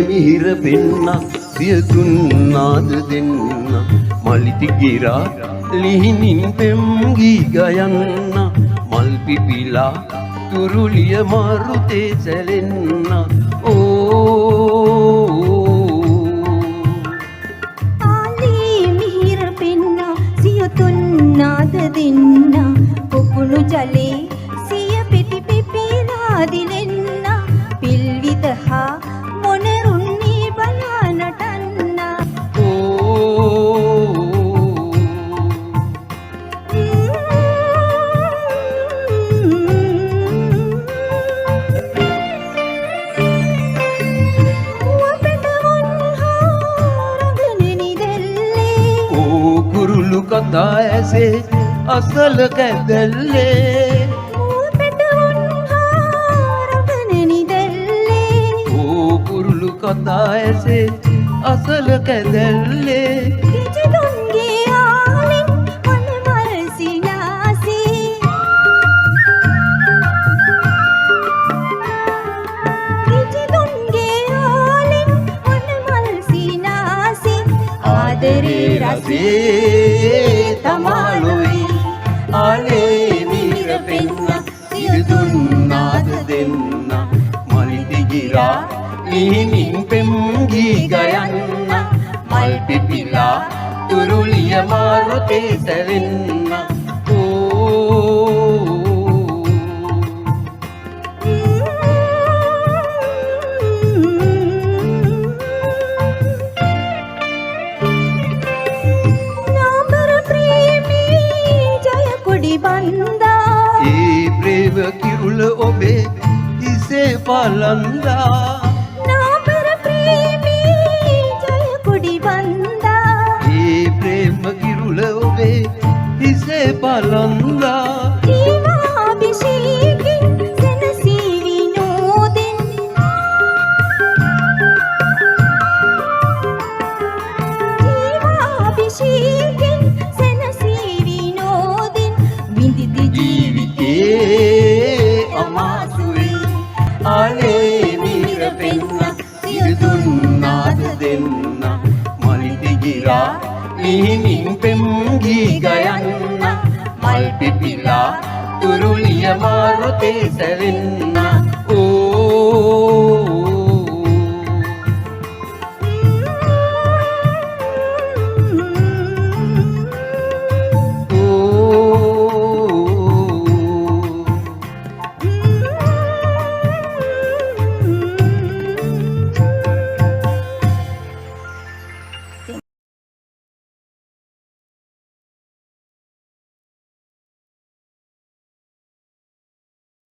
මිහිර පෙන්න සියතුන් නාද දෙන්න මලිති ගිරා ලිහිනින් පෙම් ගී ගයන්න මල් පිපිලා තුරුලිය මරුතේ සැලෙන්න ආලේ මිහිර පෙන්න සියතුන් නාද දෙන්න කුකුණු ජලේ සිය පිටි පිපිලා දිලෙන්න පිල්විත හා මොනරුන්නි බලා නටන්න කුරුළු කතා ඇසේ අසල කැදල්ලේ කතා ඇසේ අසල කැදැල්ලේ කිචිදුන්ගේ ආලෙන් වනමල් සිනාසේ කිචිදුන්ගේ ආලෙන් වනමල් සිනාසේ ආදරේ රසේ තමාලොයි ආලේ මිහිර පෙන්න සියතුන් නාද දෙන්න මලිති ගිරා ලිහිනින් පෙම් ගී ගයන්න මල් පිපිලා තුරුලිය මාරුතේ සැවෙන්න නාඹර ප්‍රේමී ජය කොඩි බන්දා ඒ ප්‍රේම කිරුළ ඔබේ හිසේ පලන්දා හිසේ පලන්දා ජීවාභිෂේකින් සැනසී විනෝදෙන් ජීවාභිෂේකින් සැනසී විනෝදෙන් විඳිති ජීවිතේ අමාසුයි ආලේ මිහිර පෙන්න සියතුන් නාද දෙන්න මලිති ගිරා ලිහිනින් පෙම් ගී ගයන්න මල් පිපිලා තුරුලිය මාරුතේ සැවෙන්න